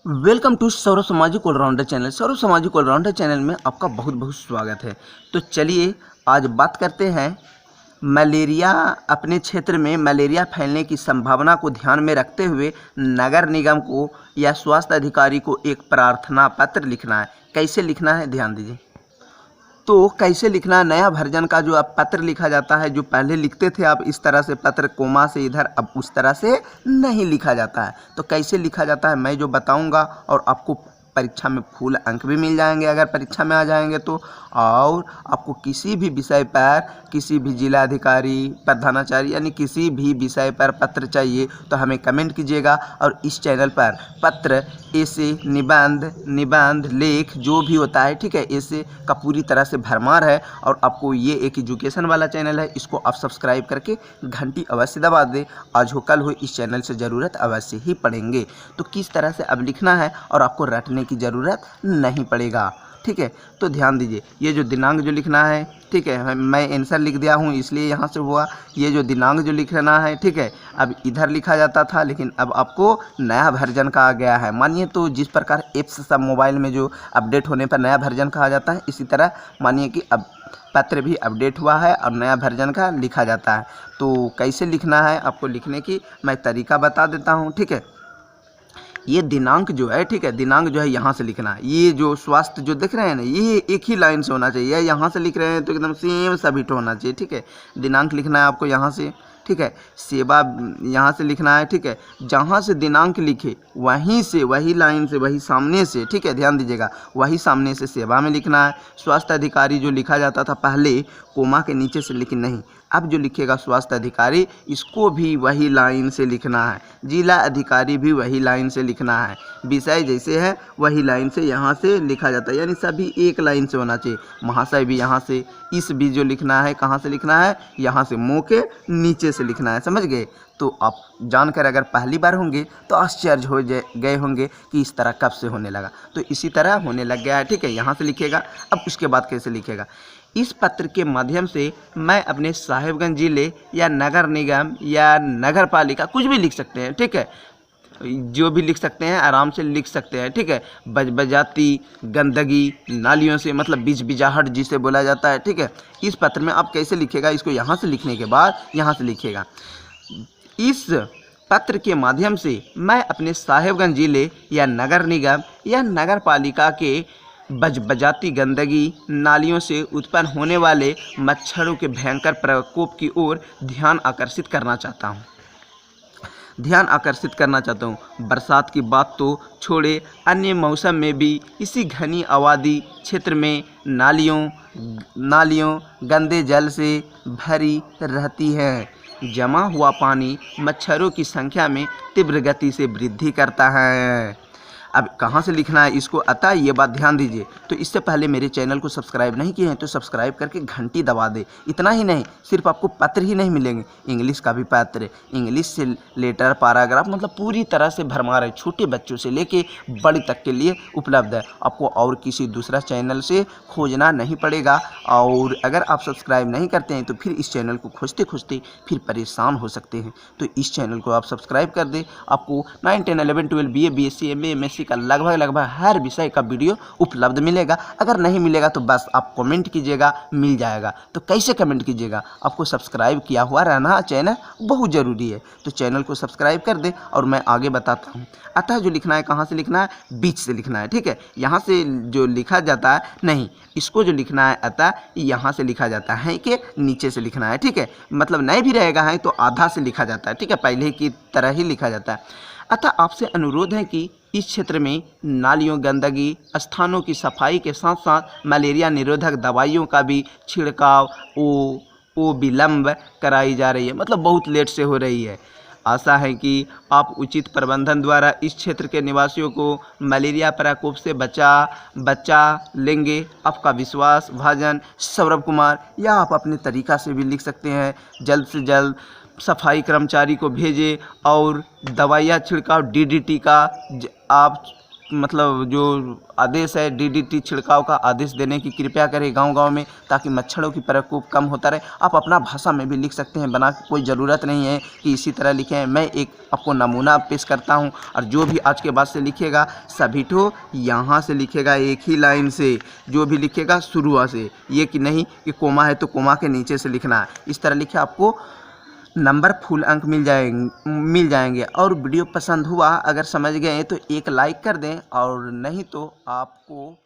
Welcome to Saurabh सामाजिक allrounder channel. Saurabh सामाजिक allrounder channel में आपका बहुत बहुत स्वागत है। तो चलिए आज बात करते हैं मलेरिया। अपने क्षेत्र में मलेरिया फैलने की संभावना को ध्यान में रखते हुए नगर निगम को या स्वास्थ्य अधिकारी को एक प्रार्थना पत्र लिखना है। कैसे लिखना है ध्यान दीजिए। तो कैसे लिखना है, नया वर्जन का जो अब पत्र लिखा जाता है, जो पहले लिखते थे आप इस तरह से पत्र कोमा से इधर, अब उस तरह से नहीं लिखा जाता है। तो कैसे लिखा जाता है मैं जो बताऊंगा, और आपको परीक्षा में फुल अंक भी मिल जाएंगे अगर परीक्षा में आ जाएंगे तो। और आपको किसी भी विषय पर, किसी भी जिला अधिकारी, प्रधानाचार्य यानी किसी भी विषय पर पत्र चाहिए तो हमें कमेंट कीजिएगा। और इस चैनल पर पत्र, ऐसे, निबंध, लेख जो भी होता है, ठीक है, ऐसे का पूरी तरह से भरमार है। और आपको ये एक एजुकेशन वाला चैनल है, इसको आप सब्सक्राइब करके घंटी अवश्य दबा दें। आज हो कल हो इस चैनल से ज़रूरत अवश्य ही पड़ेंगे। तो किस तरह से अब लिखना है और आपको रटने की ज़रूरत नहीं पड़ेगा, ठीक है। तो ध्यान दीजिए, ये जो दिनांक जो लिखना है, ठीक है, मैं आंसर लिख दिया हूँ इसलिए यहाँ से हुआ। ये जो दिनांक जो लिखना है, ठीक है, अब इधर लिखा जाता था लेकिन अब आपको नया वर्जन का आ गया है। मानिए तो जिस प्रकार ऐप्स सब मोबाइल में जो अपडेट होने पर नया वर्जन कहा जाता है, इसी तरह मानिए कि अब पत्र भी अपडेट हुआ है और नया वर्जन का लिखा जाता है। तो कैसे लिखना है आपको लिखने की मैं तरीका बता देता हूँ, ठीक है। ये दिनांक जो है, ठीक है, दिनांक जो है यहाँ से लिखना है। ये जो स्वास्थ्य जो देख रहे हैं ना, ये एक ही लाइन से होना चाहिए। यहाँ से लिख रहे हैं तो एकदम सेम सभी तो होना चाहिए, ठीक है। दिनांक लिखना है आपको यहाँ से, ठीक है। सेवा यहाँ से लिखना है, ठीक है। जहाँ से दिनांक लिखे वहीं से, वही लाइन से, वही सामने से, ठीक है, ध्यान दीजिएगा, वही सामने से सेवा में लिखना है। स्वास्थ्य अधिकारी जो लिखा जाता था पहले कोमा के नीचे से, लेकिन नहीं, अब जो लिखेगा स्वास्थ्य अधिकारी, इसको भी वही लाइन से लिखना है। जिला अधिकारी भी वही लाइन से लिखना है। विषय जैसे है वही लाइन से यहाँ से लिखा जाता है, यानी सभी एक लाइन से होना चाहिए। महाशय भी यहाँ से, इस भी जो लिखना है कहाँ से लिखना है, यहाँ से मुँह के नीचे से लिखना है, समझ गए। तो आप जानकर अगर पहली बार होंगे तो आश्चर्य हो गए होंगे कि इस तरह कब से होने लगा। तो इसी तरह होने लग गया है, ठीक है। यहाँ से लिखेगा। अब उसके बाद कैसे लिखेगा, इस पत्र के माध्यम से मैं अपने साहिबगंज जिले या नगर निगम या नगर पालिका, कुछ भी लिख सकते हैं, ठीक है, जो भी लिख सकते हैं आराम से लिख सकते हैं, ठीक है। बजबजाती गंदगी नालियों से, मतलब बिजबिजाहट जिसे बोला जाता है, ठीक है। इस पत्र में आप कैसे लिखेगा, इसको यहाँ से लिखने के बाद यहाँ से लिखेगा, इस पत्र के माध्यम से मैं अपने साहिबगंज जिले या नगर निगम या नगर पालिका के बजबजाती गंदगी नालियों से उत्पन्न होने वाले मच्छरों के भयंकर प्रकोप की ओर ध्यान आकर्षित करना चाहता हूँ। बरसात की बात तो छोड़े, अन्य मौसम में भी इसी घनी आबादी क्षेत्र में नालियों गंदे जल से भरी रहती है। जमा हुआ पानी मच्छरों की संख्या में तीव्र गति से वृद्धि करता है। अब कहाँ से लिखना है इसको, अतः ये बात ध्यान दीजिए। तो इससे पहले मेरे चैनल को सब्सक्राइब नहीं किए हैं तो सब्सक्राइब करके घंटी दबा दे। इतना ही नहीं, सिर्फ आपको पत्र ही नहीं मिलेंगे, इंग्लिश का भी पत्र, इंग्लिश से लेटर, पैराग्राफ, मतलब पूरी तरह से भरमार है। छोटे बच्चों से लेके बड़े तक के लिए उपलब्ध है। आपको और किसी दूसरा चैनल से खोजना नहीं पड़ेगा। और अगर आप सब्सक्राइब नहीं करते हैं तो फिर इस चैनल को खोजते खोजते फिर परेशान हो सकते हैं। तो इस चैनल को आप सब्सक्राइब कर दें। आपको 9, 10, 11, 12 BA, BSc, MA, MSc का लगभग हर विषय का वीडियो उपलब्ध मिलेगा। अगर नहीं मिलेगा तो बस आप कमेंट कीजिएगा, मिल जाएगा। तो कैसे कमेंट कीजिएगा, आपको सब्सक्राइब किया हुआ रहना चैनल बहुत ज़रूरी है। तो चैनल को सब्सक्राइब कर दे और मैं आगे बताता हूँ। अतः जो लिखना है कहाँ से लिखना है, बीच से लिखना है, ठीक है। यहाँ से जो लिखा जाता है नहीं, इसको जो लिखना है अतः यहाँ से लिखा जाता है कि नीचे से लिखना है, ठीक है। मतलब नहीं भी रहेगा है तो आधा से लिखा जाता है, ठीक है, पहले की तरह ही लिखा जाता है। अतः आपसे अनुरोध है कि इस क्षेत्र में नालियों गंदगी स्थानों की सफाई के साथ साथ मलेरिया निरोधक दवाइयों का भी छिड़काव विलंब कराई जा रही है, मतलब बहुत लेट से हो रही है। आशा है कि आप उचित प्रबंधन द्वारा इस क्षेत्र के निवासियों को मलेरिया प्रकोप से बचा लेंगे। आपका विश्वास भाजन सौरभ कुमार, या आप अपने तरीका से भी लिख सकते हैं। जल्द से जल्द सफाई कर्मचारी को भेजें और दवाइयाँ छिड़काव DDT का आप मतलब जो आदेश है डीडीटी छिड़काव का आदेश देने की कृपया करें गांव-गांव में, ताकि मच्छरों की प्रकोप कम होता रहे। आप अपना भाषा में भी लिख सकते हैं बना के, कोई ज़रूरत नहीं है कि इसी तरह लिखें। मैं एक आपको नमूना पेश करता हूं, और जो भी आज के बाद से लिखेगा सभी ठो यहाँ से लिखेगा, एक ही लाइन से। जो भी लिखेगा शुरुआत से, ये कि नहीं कि कोमा है तो कोमा के नीचे से लिखना है। इस तरह लिखे, आपको नंबर फुल अंक मिल जाएंगे। और वीडियो पसंद हुआ, अगर समझ गए तो एक लाइक कर दें, और नहीं तो आपको